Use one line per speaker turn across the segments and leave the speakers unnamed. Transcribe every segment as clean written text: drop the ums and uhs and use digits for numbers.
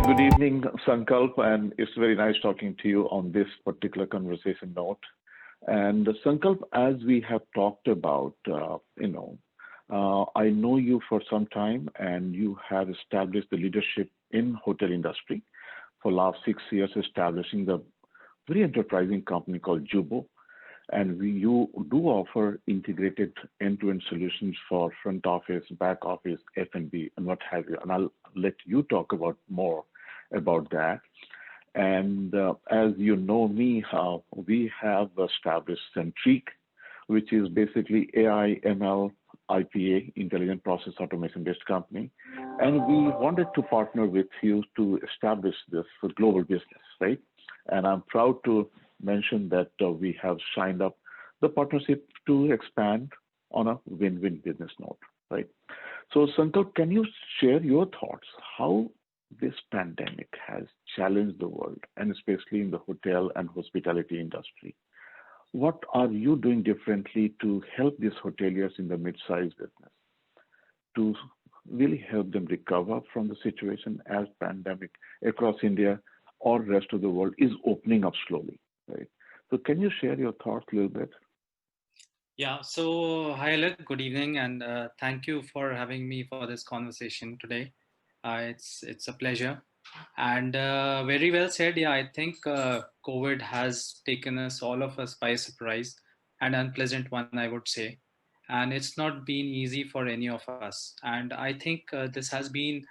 good evening, Sankalp, and it's very nice talking to you on this particular conversation note. And Sankalp, as we have talked about, I know you for some time, and you have established the leadership in hotel industry for last 6 years, establishing the very enterprising company called Jubo. And you do offer integrated end-to-end solutions for front office, back office, F&B, and what have you. And I'll let you talk about more about that. And as you know me, we have established Centriqe, which is basically AI, ML, IPA, Intelligent Process Automation based company. And we wanted to partner with you to establish this global business, right? And I'm proud to mention that we have signed up the partnership to expand on a win-win business note, right? So, Sankalp, can you share your thoughts how this pandemic has challenged the world, and especially in the hotel and hospitality industry? What are you doing differently to help these hoteliers in the mid-sized business to really help them recover from the situation as pandemic across India or rest of the world is opening up slowly, right? So can you share your thoughts a little bit?
Yeah, so hi, Alec. Good evening, and thank you for having me for this conversation today. It's a pleasure, and very well said. Yeah, I think COVID has taken us all of us by surprise, an unpleasant one, I would say, and it's not been easy for any of us. And I think this has been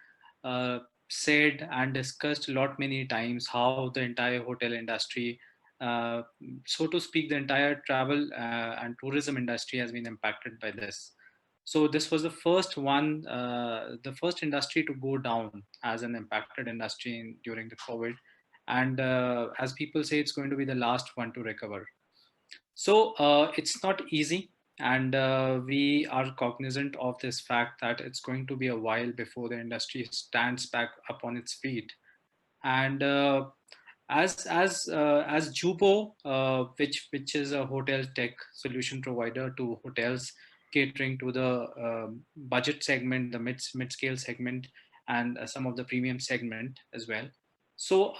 said and discussed a lot many times how the entire hotel industry, uh, so to speak, the entire travel and tourism industry has been impacted by this. So this was the first one, the first industry to go down as an impacted industry during the COVID, and as people say, it's going to be the last one to recover. So it's not easy, and we are cognizant of this fact that it's going to be a while before the industry stands back up on its feet. And as Jubo, which is a hotel tech solution provider to hotels catering to the budget segment, the mid scale segment, and some of the premium segment as well. So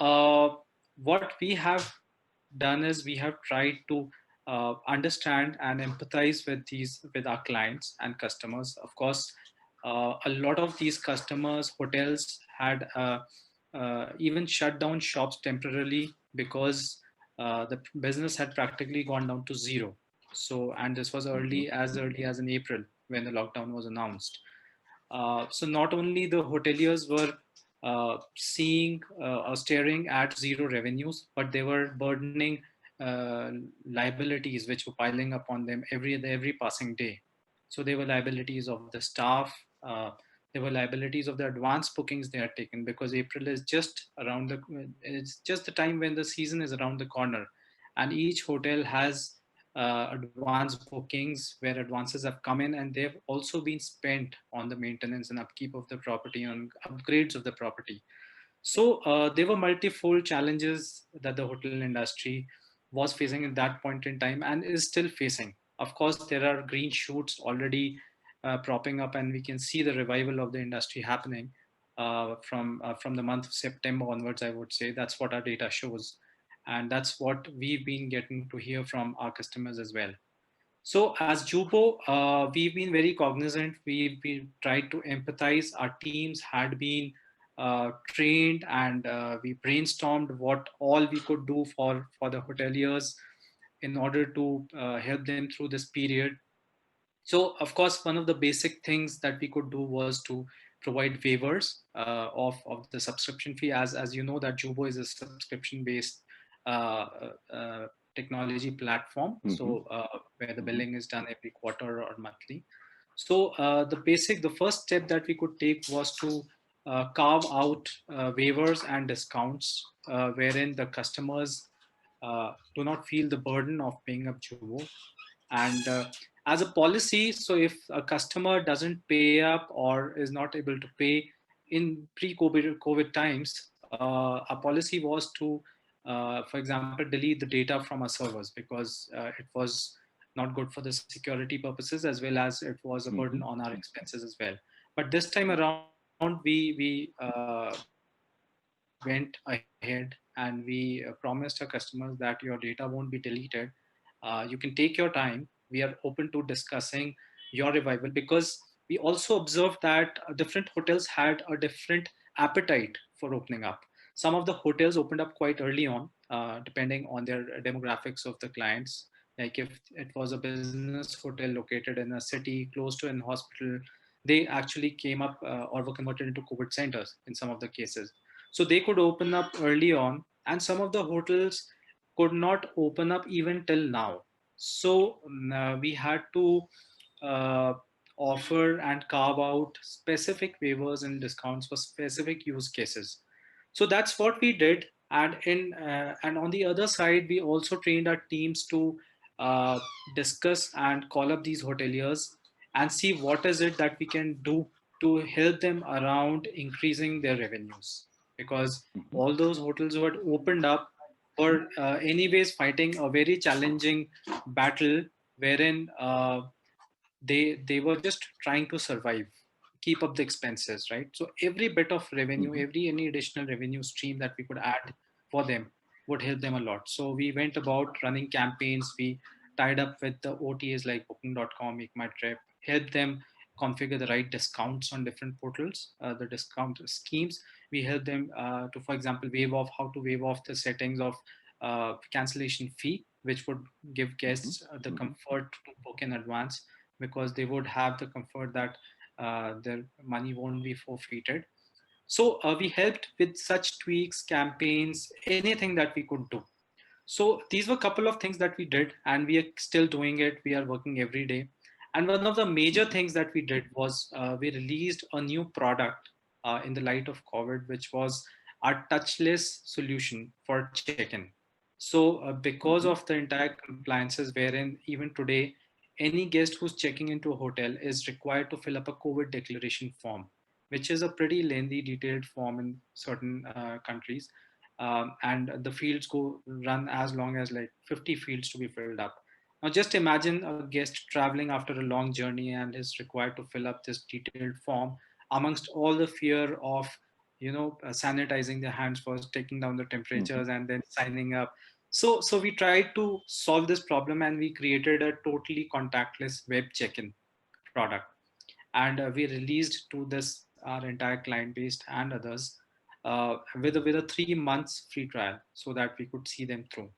what we have done is we have tried to understand and empathize with our clients and customers. Of course, a lot of these customers, hotels had even shut down shops temporarily because the business had practically gone down to zero. So, and this was
Mm-hmm.
early as in April when the lockdown was announced. So not only the hoteliers were seeing or staring at zero revenues, but they were burdening liabilities which were piling up on them every passing day. So there were liabilities of the staff. There were liabilities of the advance bookings they had taken, because April is just around it's just the time when the season is around the corner, and each hotel has advance bookings where advances have come in, and they've also been spent on the maintenance and upkeep of the property, on upgrades of the property. So there were multifold challenges that the hotel industry was facing at that point in time and is still facing. Of course, there are green shoots already propping up, and we can see the revival of the industry happening from the month of September onwards. I would say that's what our data shows, and that's what we've been getting to hear from our customers as well. So as Jupo, we've been very cognizant. We've been tried to empathize. Our teams had been trained, and we brainstormed what all we could do for the hoteliers in order to help them through this period. So, of course, one of the basic things that we could do was to provide waivers of the subscription fee. As you know, that Jubo is a subscription-based uh, uh, technology platform,
Mm-hmm.
so where the
Mm-hmm.
billing is done every quarter or monthly. So the first step that we could take was to carve out waivers and discounts wherein the customers do not feel the burden of paying up Jubo. And as a policy, so if a customer doesn't pay up or is not able to pay in pre-COVID times, our policy was to, for example, delete the data from our servers, because it was not good for the security purposes, as well as it was a
Mm-hmm.
burden on our expenses as well. But this time around, we went ahead and we promised our customers that your data won't be deleted. You can take your time. We are open to discussing your revival, because we also observed that different hotels had a different appetite for opening up. Some of the hotels opened up quite early on, depending on their demographics of the clients. Like if it was a business hotel located in a city close to an hospital, they actually came up or were converted into COVID centers in some of the cases. So they could open up early on, and some of the hotels could not open up even till now. So we had to uh, offer and carve out specific waivers and discounts for specific use cases. So that's what we did. And on the other side, we also trained our teams to uh, discuss and call up these hoteliers and see what is it that we can do to help them around increasing their revenues, because
Mhm.
all those hotels who had opened up were anyways fighting a very challenging battle, wherein they were just trying to survive, keep up the expenses, right? So every bit of revenue,
Mhm.
every any additional revenue stream that we could add for them would help them a lot. So we went about running campaigns. We tied up with the OTAs like booking.com, make my trip, help them configure the right discounts on different portals, the discount schemes. We help them to, for example, waive off how to waive off the settings of cancellation fee, which would give
Mhm.
guests the
Mhm.
comfort to book in advance, because they would have the comfort that their money won't be forfeited. So we helped with such tweaks, campaigns, anything that we could do. So these were a couple of things that we did, and we are still doing it. We are working every day. And one of the major
Mhm.
things that we did was we released a new product in the light of COVID, which was our touchless solution for check-in. So because
Mhm.
of the entire compliances, wherein even today, any guest who's checking into a hotel is required to fill up a COVID declaration form, which is a pretty lengthy, detailed form in certain countries, and the fields go run as long as like 50 fields to be filled up. Now just imagine a guest traveling after a long journey and is required to fill up this detailed form amongst all the fear of sanitizing their hands first, taking down the
Mhm.
temperatures, and then signing up. So we tried to solve this problem, and we created a totally contactless web check-in product, and we released to this our entire client base and others with a 3 months free trial, so that we could see them through.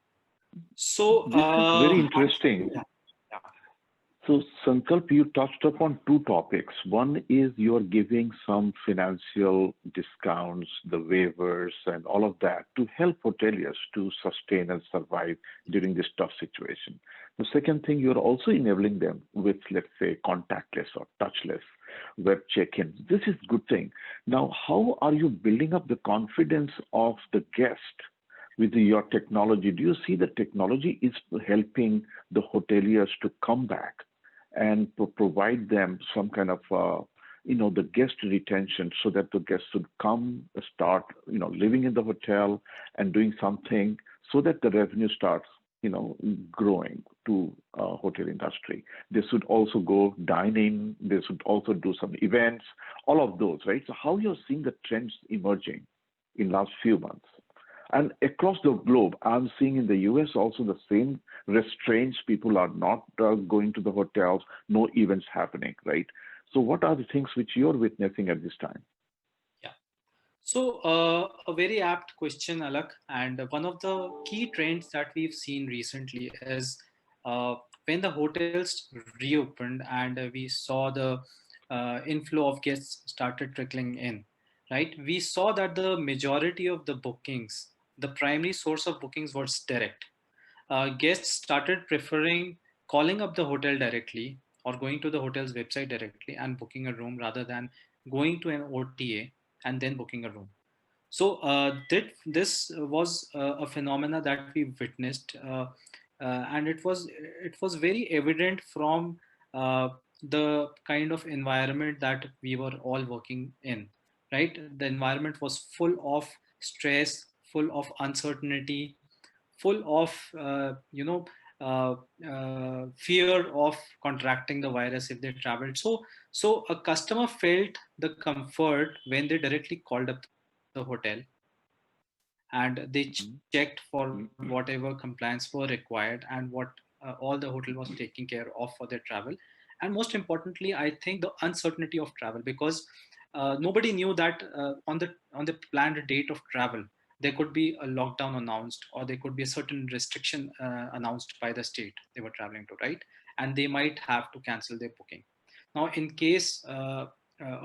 So
This is very interesting.
yeah, yeah.
So, Sankalp, you touched upon two topics. One is you're giving some financial discounts, the waivers, and all of that to help hoteliers to sustain and survive during this tough situation. The second thing, you're also enabling them with, let's say, contactless or touchless web check-in. This is good thing. Now, how are you building up the confidence of the guest with your technology? Do you see the technology is helping the hoteliers to come back and provide them some kind of the guest retention, so that the guests should come start living in the hotel and doing something, so that the revenue starts growing to hotel industry. They should also go dine in, they should also do some events, all of those, right? So how you're seeing the trends emerging in last few months? And across the globe, I'm seeing in the US also the same restraints. People are not going to the hotels, no events happening, right? So, what are the things which you're witnessing at this time?
Yeah. So, a very apt question, Alak. And one of the key trends that we've seen recently is uh, when the hotels reopened and we saw the inflow of guests started trickling in, right? We saw that the majority of the bookings, the primary source of bookings was direct. Guests started preferring calling up the hotel directly or going to the hotel's website directly and booking a room rather than going to an OTA and then booking a room. So this was a phenomena that we witnessed, and it was very evident from uh, the kind of environment that we were all working in. Right, the environment was full of stress, full of uncertainty, full of uh, fear of contracting the virus if they traveled. So a customer felt the comfort when they directly called up the hotel and they
Mhm.
checked for whatever compliance were required and what all the hotel was taking care of for their travel. And most importantly, I think the uncertainty of travel, because nobody knew that on the planned date of travel there could be a lockdown announced, or there could be a certain restriction announced by the state they were traveling to, right? And they might have to cancel their booking. Now in case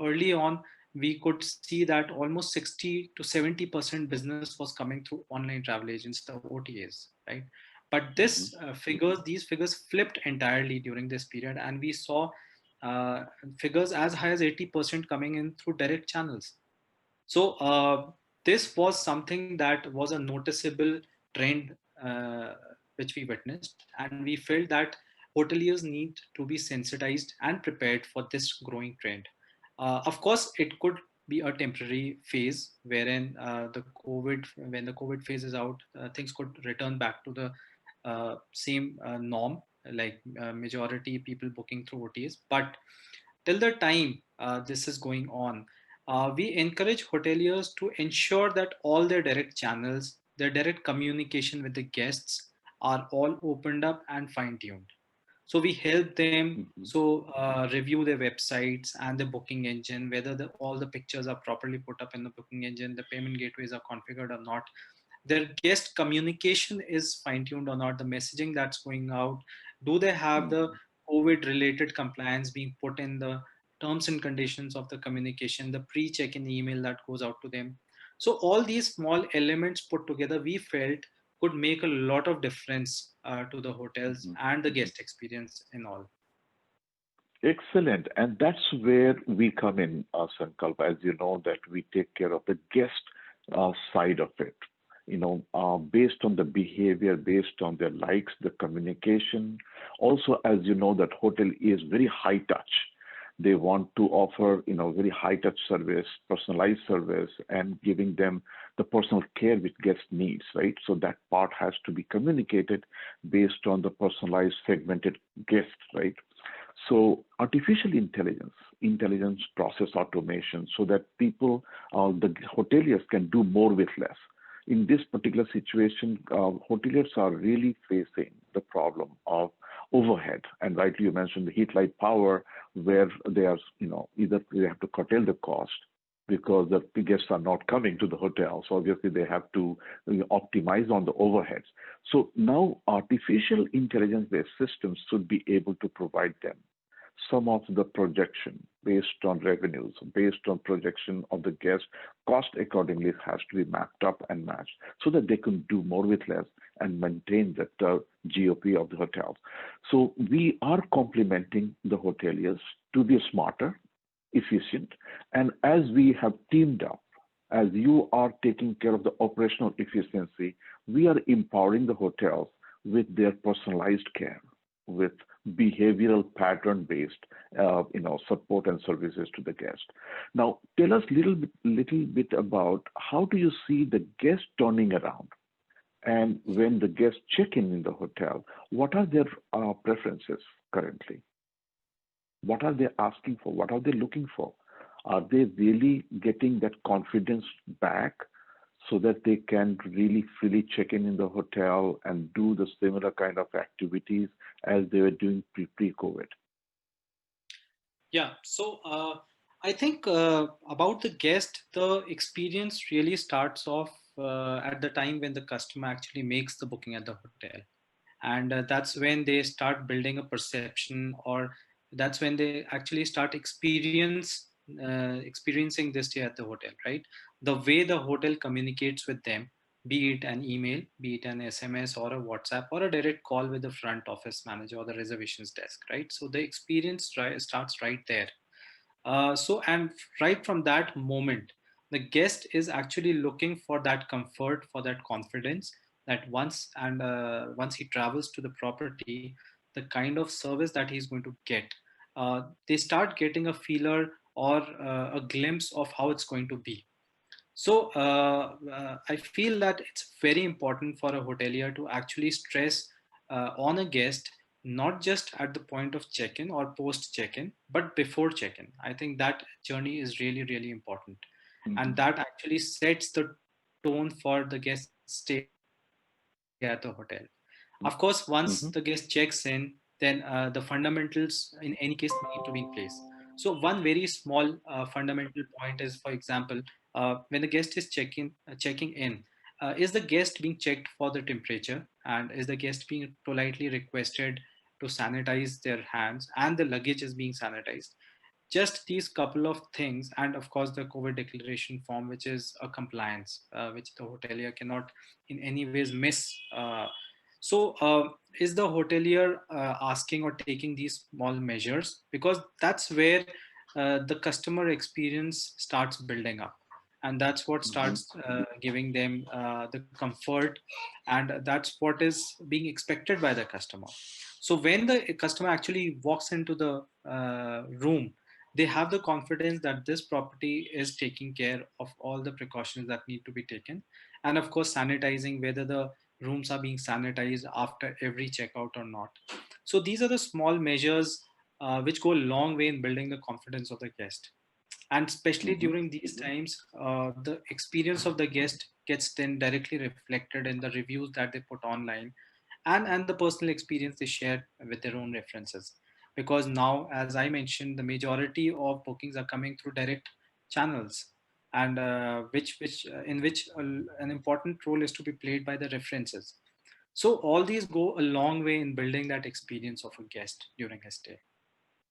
early on, we could see that almost 60 to 70% business was coming through online travel agents, the OTAs, right? But
Mhm.
these figures flipped entirely during this period, and we saw uh, figures as high as 80% coming in through direct channels. So this was something that was a noticeable trend which we witnessed, and we felt that hoteliers need to be sensitized and prepared for this growing trend. Of course, it could be a temporary phase wherein when the COVID phase is out, things could return back to the same norm, like majority people booking through OTAs. But till the time this is going on, we encourage hoteliers to ensure that all their direct channels, their direct communication with the guests are all opened up and fine tuned. So we help them
Mhm.
review their websites and the booking engine, whether all the pictures are properly put up in the booking engine, the payment gateways are configured or not, their guest communication is fine tuned or not, the messaging that's going out, do they have the
Mhm.
COVID related compliance being put in the terms and conditions of the communication, the pre check in email that goes out to them. So all these small elements put together, we felt could make a lot of difference to the hotels
Mhm.
and the guest experience in all.
Excellent. And that's where we come in, Sankalp. As you know, that we take care of the guest side of it. Based on the behavior, based on their likes, the communication. Also, as you know, that hotel is very high touch. They want to offer, very high touch service, personalized service, and giving them the personal care which guest needs, right? So that part has to be communicated based on the personalized, segmented guest, right? So artificial intelligence, intelligence process automation, so that people, the hoteliers can do more with less. In this particular situation, hoteliers are really facing the problem of overhead. And rightly you mentioned the heat light power, where they are, either they have to curtail the cost because the guests are not coming to the hotel. So obviously they have to optimize on the overheads. So now artificial intelligence-based systems should be able to provide them some of the projection based on revenues, based on projection of the guest, cost accordingly has to be mapped up and matched so that they can do more with less and maintain that GOP of the hotels. So we are complementing the hoteliers to be smarter, efficient, and as we have teamed up, as you are taking care of the operational efficiency, we are empowering the hotels with their personalized care, with behavioral pattern based support and services to the guest. Now tell us little bit about how do you see the guest turning around, and when the guests check in the hotel, what are their preferences currently? What are they asking for? What are they looking for? Are they really getting that confidence back so that they can really freely check in the hotel and do the similar kind of activities as they were doing pre-COVID?
Yeah, so I think about the guest, the experience really starts off at the time when the customer actually makes the booking at the hotel. And that's when they start building a perception, or that's when they actually start experiencing this stay at the hotel, right? The way the hotel communicates with them, be it an email, be it an SMS or a WhatsApp or a direct call with the front office manager or the reservations desk, right? So the experience starts right there. And right from that moment, the guest is actually looking for that comfort, for that confidence, that once he travels to the property, the kind of service that he's going to get, they start getting a feeler or a glimpse of how it's going to be. So I feel that it's very important for a hotelier to actually stress on a guest, not just at the point of check-in or post check-in, but before check-in. I think that journey is really, really important. And
Mhm.
that actually sets the tone for the guest stay at the hotel. Of course, once the guest checks in,
Mm-hmm.
then the fundamentals in any case need to be in place. So one very small fundamental point is, for example, when the guest is checking in, is the guest being checked for the temperature, and is the guest being politely requested to sanitize their hands, and the luggage is being sanitized. Just these couple of things, and of course the COVID declaration form, which is a compliance, which the hotelier cannot in any ways miss. So is the hotelier asking or taking these small measures, because that's where the customer experience starts building up, and that's what
Mm-hmm.
starts giving them the comfort, and that's what is being expected by the customer. So when the customer actually walks into the room, they have the confidence that this property is taking care of all the precautions that need to be taken, and of course sanitizing, whether the rooms are being sanitized after every checkout or not. So these are the small measures which go a long way in building the confidence of the guest. And especially
Mm-hmm.
during these times, the experience of the guest gets then directly reflected in the reviews that they put online, and the personal experience they share with their own references. Because now, as I mentioned, the majority of bookings are coming through direct channels, and which in which an important role is to be played by the references. So all these go a long way in building that experience of a guest during his stay.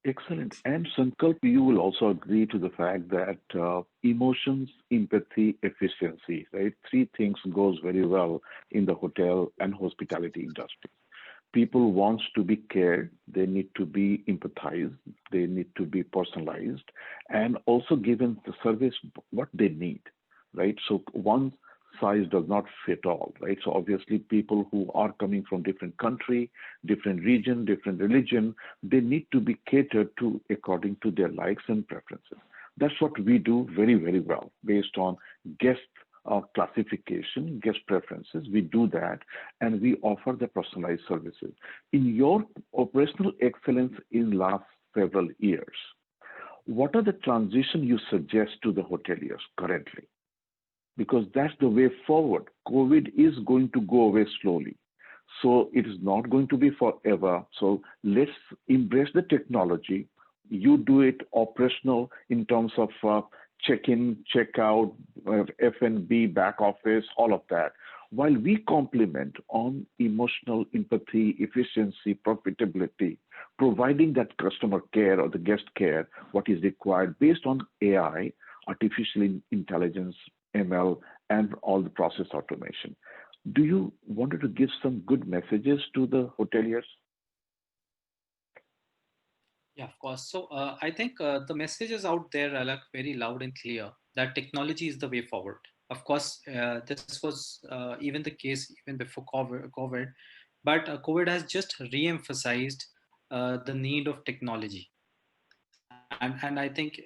Excellent. And Sankalp, you will also agree to the fact that emotions, empathy, efficiency, right? Three things goes very well in the hotel and hospitality industry. People wants to be cared, they need to be empathized, they need to be personalized, and also given the service what they need, right? So one size does not fit all, right? So obviously people who are coming from different country, different region, different religion, they need to be catered to according to their likes and preferences. That's what we do very, very well based on guest classification, guest preferences. We do that and we offer the personalized services. In your operational excellence in last several years, what are the transition you suggest to the hoteliers currently? Because that's the way forward. COVID is going to go away slowly. So it is not going to be forever. So let's embrace the technology. You do it operational in terms of check-in, check-out, F&B, back office, all of that. While we complement on emotional empathy, efficiency, profitability, providing that customer care or the guest care, what is required based on AI, artificial intelligence, ML, and all the process automation. Do you wanted to give some good messages to the hoteliers?
Yeah, of course. So I think the message is out there, like very loud and clear, that technology is the way forward. Of course, this was even the case even before COVID, but COVID has just re-emphasized the need of technology. And I think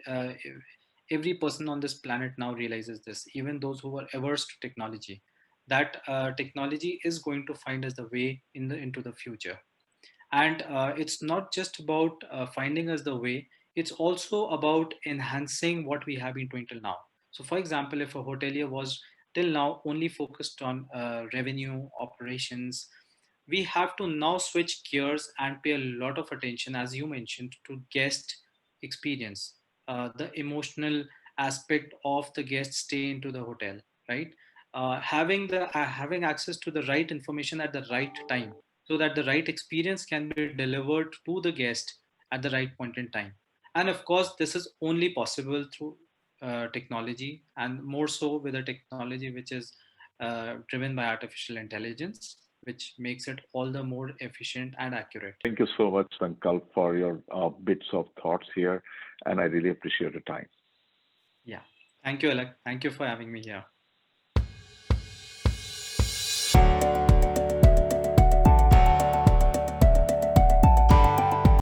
every person on this planet now realizes this, even those who were averse to technology, that technology is going to find us the way into the future. And it's not just about finding us the way, it's also about enhancing what we have been doing till now. So for example, if a hotelier was till now only focused on revenue operations, we have to now switch gears and pay a lot of attention, as you mentioned, to guest experience, the emotional aspect of the guest stay into the hotel, right? Having access to the right information at the right time, so that the right experience can be delivered to the guest at the right point in time. And of course, this is only possible through technology, and more so with a technology which is driven by artificial intelligence, which makes it all the more efficient and accurate.
Thank you so much, Sankalp, for your bits of thoughts here, and I really appreciate the time.
Yeah. Thank you, Alec. Thank you for having me here.